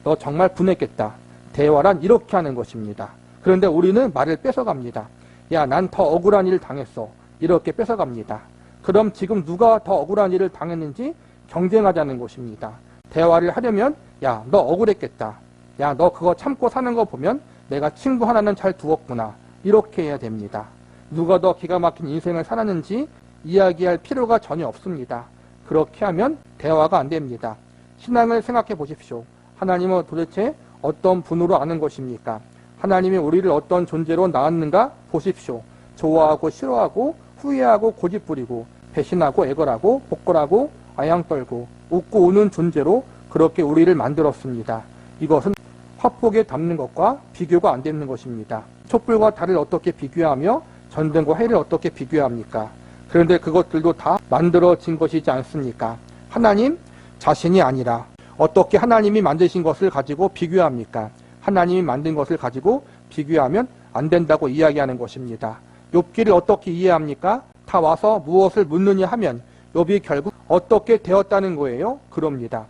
너 정말 분했겠다. 대화란 이렇게 하는 것입니다. 그런데 우리는 말을 뺏어갑니다. 야, 난 더 억울한 일을 당했어. 이렇게 뺏어갑니다. 그럼 지금 누가 더 억울한 일을 당했는지 경쟁하자는 것입니다. 대화를 하려면 야, 너 억울했겠다. 야, 너 그거 참고 사는 거 보면 내가 친구 하나는 잘 두었구나. 이렇게 해야 됩니다. 누가 더 기가 막힌 인생을 살았는지 이야기할 필요가 전혀 없습니다. 그렇게 하면 대화가 안 됩니다. 신앙을 생각해 보십시오. 하나님은 도대체 어떤 분으로 아는 것입니까? 하나님이 우리를 어떤 존재로 낳았는가 보십시오. 좋아하고 싫어하고 후회하고 고집부리고 배신하고 애걸하고 복걸하고 아양떨고 웃고 우는 존재로 그렇게 우리를 만들었습니다. 이것은 화폭에 담는 것과 비교가 안 되는 것입니다. 촛불과 달을 어떻게 비교하며 전등과 해를 어떻게 비교합니까? 그런데 그것들도 다 만들어진 것이지 않습니까? 하나님 자신이 아니라 어떻게 하나님이 만드신 것을 가지고 비교합니까? 하나님이 만든 것을 가지고 비교하면 안 된다고 이야기하는 것입니다. 욥기를 어떻게 이해합니까? 다 와서 무엇을 묻느냐 하면 욥이 결국 어떻게 되었다는 거예요? 그럽니다.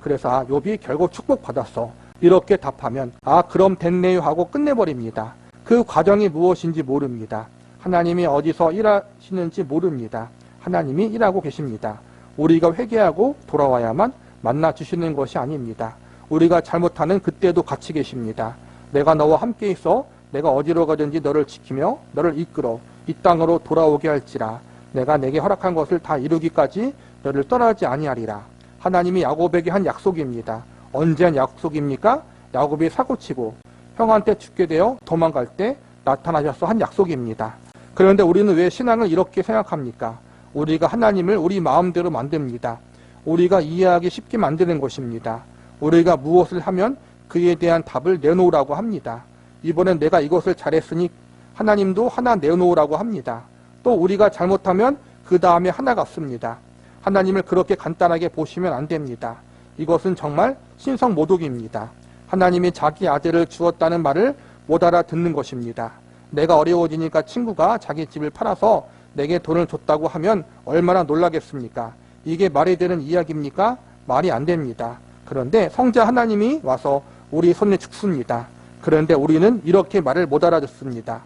그래서 욥이 결국 축복받았어. 이렇게 답하면 그럼 됐네요 하고 끝내버립니다. 그 과정이 무엇인지 모릅니다. 하나님이 어디서 일하시는지 모릅니다. 하나님이 일하고 계십니다. 우리가 회개하고 돌아와야만 만나주시는 것이 아닙니다. 우리가 잘못하는 그때도 같이 계십니다. 내가 너와 함께 있어 내가 어디로 가든지 너를 지키며 너를 이끌어 이 땅으로 돌아오게 할지라. 내가 내게 허락한 것을 다 이루기까지 너를 떠나지 아니하리라. 하나님이 야곱에게 한 약속입니다. 언제 한 약속입니까? 야곱이 사고치고 형한테 죽게 되어 도망갈 때 나타나셔서 한 약속입니다. 그런데 우리는 왜 신앙을 이렇게 생각합니까? 우리가 하나님을 우리 마음대로 만듭니다. 우리가 이해하기 쉽게 만드는 것입니다. 우리가 무엇을 하면 그에 대한 답을 내놓으라고 합니다. 이번엔 내가 이것을 잘했으니 하나님도 하나 내놓으라고 합니다. 또 우리가 잘못하면 그 다음에 하나가 없습니다. 하나님을 그렇게 간단하게 보시면 안 됩니다. 이것은 정말 신성모독입니다. 하나님이 자기 아들을 주었다는 말을 못 알아듣는 것입니다. 내가 어려워지니까 친구가 자기 집을 팔아서 내게 돈을 줬다고 하면 얼마나 놀라겠습니까? 이게 말이 되는 이야기입니까? 말이 안 됩니다. 그런데 성자 하나님이 와서 우리 손에 죽습니다. 그런데 우리는 이렇게 말을 못 알아듣습니다.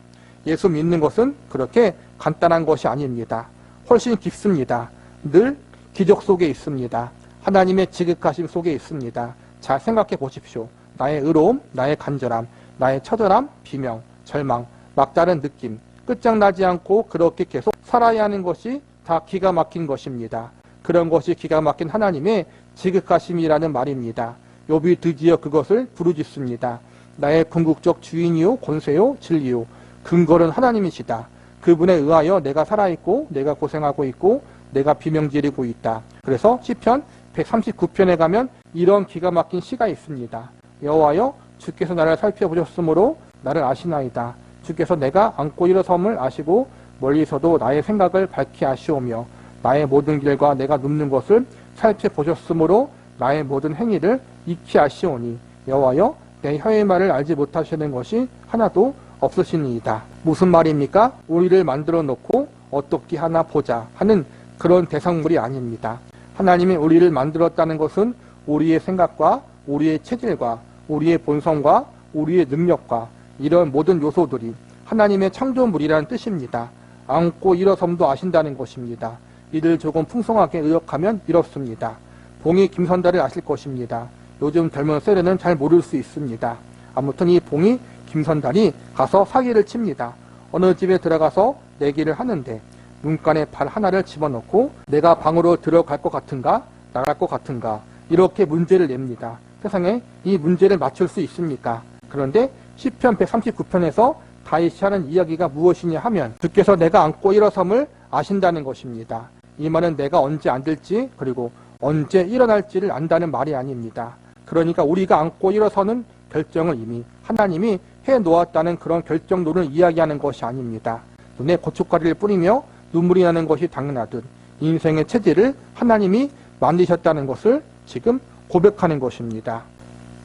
예수 믿는 것은 그렇게 간단한 것이 아닙니다. 훨씬 깊습니다. 늘 기적 속에 있습니다. 하나님의 지극하심 속에 있습니다. 잘 생각해 보십시오. 나의 의로움, 나의 간절함, 나의 처절함, 비명, 절망, 막다른 느낌, 끝장나지 않고 그렇게 계속 살아야 하는 것이 다 기가 막힌 것입니다. 그런 것이 기가 막힌 하나님의 지극하심이라는 말입니다. 욥이 드디어 그것을 부르짖습니다. 나의 궁극적 주인이요 권세요 진리요 근거는 하나님이시다. 그분에 의하여 내가 살아있고 내가 고생하고 있고 내가 비명지르고 있다. 그래서 시편 139편에 가면 이런 기가 막힌 시가 있습니다. 여호와여 주께서 나를 살펴보셨으므로 나를 아시나이다. 주께서 내가 앉고 일어섬을 아시고 멀리서도 나의 생각을 밝히 아시오며 나의 모든 길과 내가 눕는 것을 살펴보셨으므로 나의 모든 행위를 익히 아시오니 여호와여 내 혀의 말을 알지 못하시는 것이 하나도 없으시니이다. 무슨 말입니까? 우리를 만들어 놓고 어떻게 하나 보자 하는 그런 대상물이 아닙니다. 하나님이 우리를 만들었다는 것은 우리의 생각과 우리의 체질과 우리의 본성과 우리의 능력과 이런 모든 요소들이 하나님의 창조물이라는 뜻입니다. 앉고 일어섬도 아신다는 것입니다. 이를 조금 풍성하게 의역하면 이렇습니다. 봉이 김선달을 아실 것입니다. 요즘 젊은 세대는 잘 모를 수 있습니다. 아무튼 이 봉이 김선달이 가서 사기를 칩니다. 어느 집에 들어가서 내기를 하는데 문간에 발 하나를 집어넣고 내가 방으로 들어갈 것 같은가 나갈 것 같은가 이렇게 문제를 냅니다. 세상에 이 문제를 맞출 수 있습니까? 그런데 시편 139편에서 다윗이 하는 이야기가 무엇이냐 하면 주께서 내가 앉고 일어섬을 아신다는 것입니다. 이 말은 내가 언제 앉을지 그리고 언제 일어날지를 안다는 말이 아닙니다. 그러니까 우리가 앉고 일어서는 결정을 이미 하나님이 해놓았다는 그런 결정론을 이야기하는 것이 아닙니다. 눈에 고춧가루를 뿌리며 눈물이 나는 것이 당연하듯 인생의 체질을 하나님이 만드셨다는 것을 지금 고백하는 것입니다.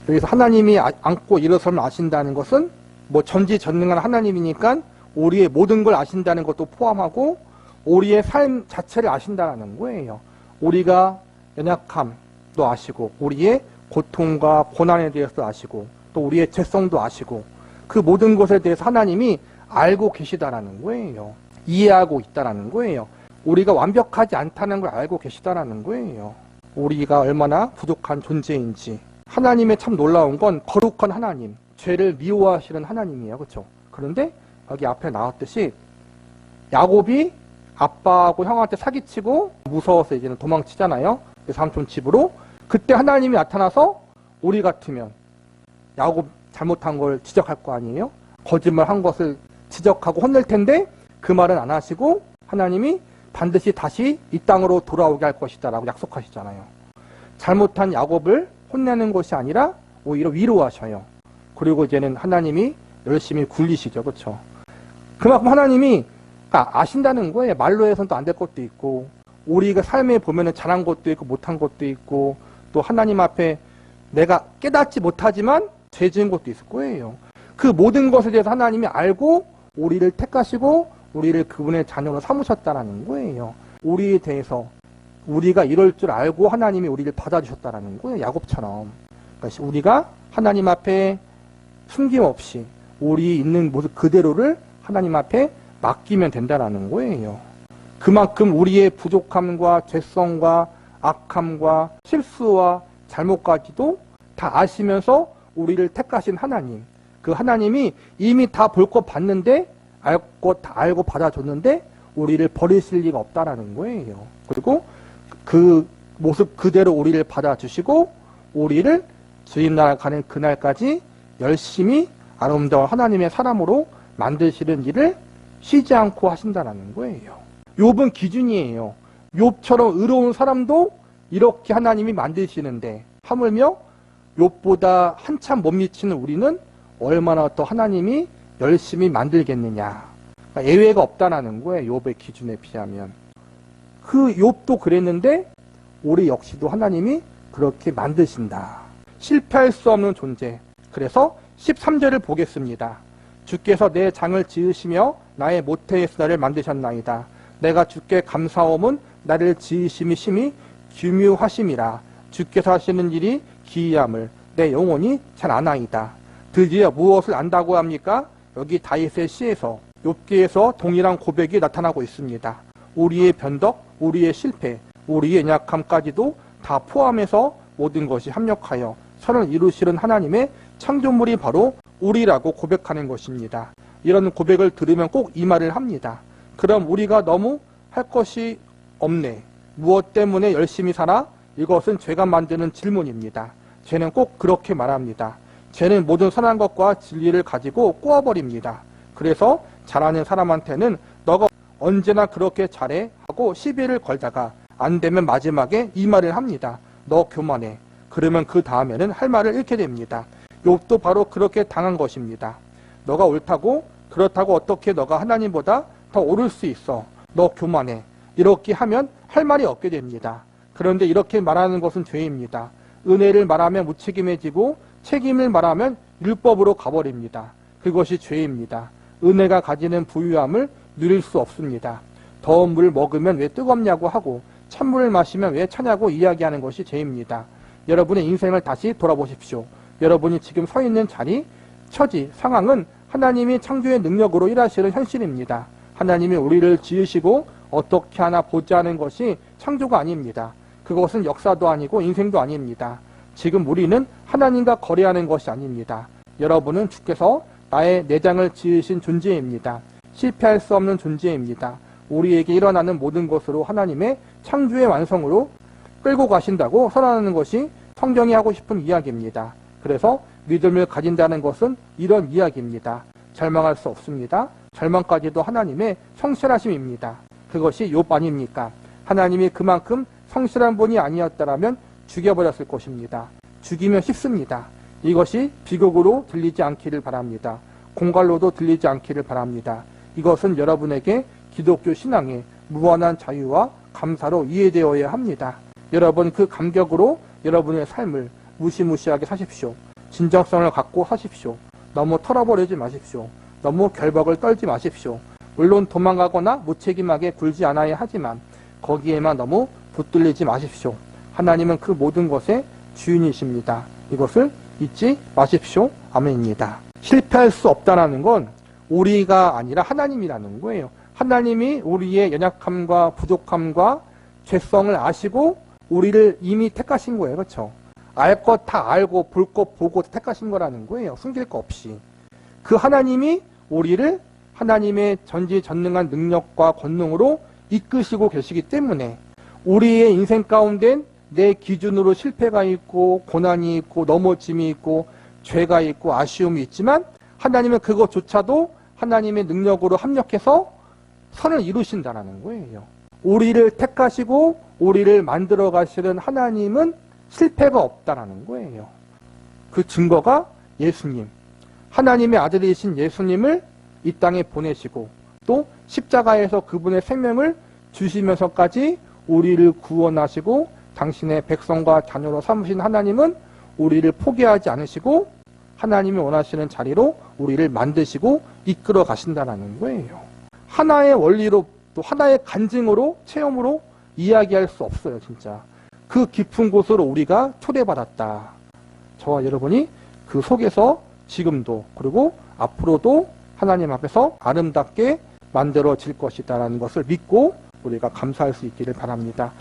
여기서 하나님이 앉고 일어섬을 아신다는 것은 뭐 전지전능한 하나님이니까 우리의 모든 걸 아신다는 것도 포함하고 우리의 삶 자체를 아신다는 거예요. 우리가 연약함도 아시고 우리의 고통과 고난에 대해서 아시고 또 우리의 죄성도 아시고 그 모든 것에 대해서 하나님이 알고 계시다라는 거예요. 이해하고 있다라는 거예요. 우리가 완벽하지 않다는 걸 알고 계시다라는 거예요. 우리가 얼마나 부족한 존재인지. 하나님의 참 놀라운 건 거룩한 하나님, 죄를 미워하시는 하나님이에요. 그렇죠? 그런데 여기 앞에 나왔듯이 야곱이 아빠하고 형한테 사기치고 무서워서 이제는 도망치잖아요. 삼촌 집으로. 그때 하나님이 나타나서 우리 같으면 야곱 잘못한 걸 지적할 거 아니에요? 거짓말한 것을 지적하고 혼낼 텐데 그 말은 안 하시고 하나님이 반드시 다시 이 땅으로 돌아오게 할 것이다 라고 약속하시잖아요. 잘못한 야곱을 혼내는 것이 아니라 오히려 위로하셔요. 그리고 이제는 하나님이 열심히 굴리시죠. 그렇죠? 그만큼 하나님이 아신다는 거예요. 말로 해서는 또 안 될 것도 있고 우리가 삶에 보면은 잘한 것도 있고 못한 것도 있고 또 하나님 앞에 내가 깨닫지 못하지만 죄 지은 것도 있을 거예요. 그 모든 것에 대해서 하나님이 알고 우리를 택하시고 우리를 그분의 자녀로 삼으셨다는 거예요. 우리에 대해서 우리가 이럴 줄 알고 하나님이 우리를 받아주셨다는 거예요. 야곱처럼. 그러니까 우리가 하나님 앞에 숨김없이 우리 있는 모습 그대로를 하나님 앞에 맡기면 된다는 거예요. 그만큼 우리의 부족함과 죄성과 악함과 실수와 잘못까지도 다 아시면서 우리를 택하신 하나님, 그 하나님이 이미 다 볼 것 봤는데 다 알고 받아줬는데 우리를 버리실 리가 없다라는 거예요. 그리고 그 모습 그대로 우리를 받아주시고 우리를 주님 나라 가는 그날까지 열심히 아름다운 하나님의 사람으로 만드시는 일을 쉬지 않고 하신다는 거예요. 욥은 기준이에요. 욥처럼 의로운 사람도 이렇게 하나님이 만드시는데 하물며 욥보다 한참 못 미치는 우리는 얼마나 더 하나님이 열심히 만들겠느냐. 그러니까 예외가 없다라는 거예요. 욥의 기준에 비하면. 그 욥도 그랬는데 우리 역시도 하나님이 그렇게 만드신다. 실패할 수 없는 존재. 그래서 13절을 보겠습니다. 주께서 내 장을 지으시며 나의 모태에서 나를 만드셨나이다. 내가 주께 감사함은 나를 지으심이 심히 규묘하심이라. 주께서 하시는 일이 기이함을 내 영혼이 잘 아나이다. 드디어 무엇을 안다고 합니까? 여기 다윗의 시에서 욥기에서 동일한 고백이 나타나고 있습니다. 우리의 변덕, 우리의 실패, 우리의 연약함까지도 다 포함해서 모든 것이 합력하여 선을 이루시는 하나님의 창조물이 바로 우리라고 고백하는 것입니다. 이런 고백을 들으면 꼭 이 말을 합니다. 그럼 우리가 너무 할 것이 없네. 무엇 때문에 열심히 살아? 이것은 죄가 만드는 질문입니다. 죄는 꼭 그렇게 말합니다. 죄는 모든 선한 것과 진리를 가지고 꼬아버립니다. 그래서 잘하는 사람한테는 너가 언제나 그렇게 잘해 하고 시비를 걸다가 안 되면 마지막에 이 말을 합니다. 너 교만해. 그러면 그 다음에는 할 말을 잃게 됩니다. 욥도 바로 그렇게 당한 것입니다. 너가 옳다고 그렇다고 어떻게 너가 하나님보다 더 오를 수 있어. 너 교만해. 이렇게 하면 할 말이 없게 됩니다. 그런데 이렇게 말하는 것은 죄입니다. 은혜를 말하면 무책임해지고 책임을 말하면 율법으로 가버립니다. 그것이 죄입니다. 은혜가 가지는 부유함을 누릴 수 없습니다. 더운 물 먹으면 왜 뜨겁냐고 하고 찬물을 마시면 왜 차냐고 이야기하는 것이 죄입니다. 여러분의 인생을 다시 돌아보십시오. 여러분이 지금 서 있는 자리, 처지, 상황은 하나님이 창조의 능력으로 일하시는 현실입니다. 하나님이 우리를 지으시고 어떻게 하나 보자는 것이 창조가 아닙니다. 그것은 역사도 아니고 인생도 아닙니다. 지금 우리는 하나님과 거래하는 것이 아닙니다. 여러분은 주께서 나의 내장을 지으신 존재입니다. 실패할 수 없는 존재입니다. 우리에게 일어나는 모든 것으로 하나님의 창조의 완성으로 끌고 가신다고 선언하는 것이 성경이 하고 싶은 이야기입니다. 그래서 믿음을 가진다는 것은 이런 이야기입니다. 절망할 수 없습니다. 절망까지도 하나님의 성실하심입니다. 그것이 욥 아닙니까? 하나님이 그만큼 성실한 분이 아니었다라면 죽여버렸을 것입니다. 죽이면 쉽습니다. 이것이 비극으로 들리지 않기를 바랍니다. 공갈로도 들리지 않기를 바랍니다. 이것은 여러분에게 기독교 신앙의 무한한 자유와 감사로 이해되어야 합니다. 여러분 그 감격으로 여러분의 삶을 무시무시하게 사십시오. 진정성을 갖고 사십시오. 너무 털어버리지 마십시오. 너무 결박을 떨지 마십시오. 물론 도망가거나 무책임하게 굴지 않아야 하지만 거기에만 너무 붙들리지 마십시오. 하나님은 그 모든 것의 주인이십니다. 이것을 잊지 마십시오. 아멘입니다. 실패할 수 없다는 건 우리가 아니라 하나님이라는 거예요. 하나님이 우리의 연약함과 부족함과 죄성을 아시고 우리를 이미 택하신 거예요. 그렇죠? 알 것 다 알고 볼 것 보고 택하신 거라는 거예요. 숨길 거 없이. 그 하나님이 우리를 하나님의 전지전능한 능력과 권능으로 이끄시고 계시기 때문에 우리의 인생 가운데 내 기준으로 실패가 있고 고난이 있고 넘어짐이 있고 죄가 있고 아쉬움이 있지만 하나님은 그것조차도 하나님의 능력으로 합력해서 선을 이루신다는 거예요. 우리를 택하시고 우리를 만들어 가시는 하나님은 실패가 없다는 거예요. 그 증거가 예수님, 하나님의 아들이신 예수님을 이 땅에 보내시고 또 십자가에서 그분의 생명을 주시면서까지 우리를 구원하시고 당신의 백성과 자녀로 삼으신 하나님은 우리를 포기하지 않으시고 하나님이 원하시는 자리로 우리를 만드시고 이끌어 가신다는 거예요. 하나의 원리로 또 하나의 간증으로 체험으로 이야기할 수 없어요. 진짜 그 깊은 곳으로 우리가 초대받았다. 저와 여러분이 그 속에서 지금도 그리고 앞으로도 하나님 앞에서 아름답게 만들어질 것이다라는 것을 믿고 우리가 감사할 수 있기를 바랍니다.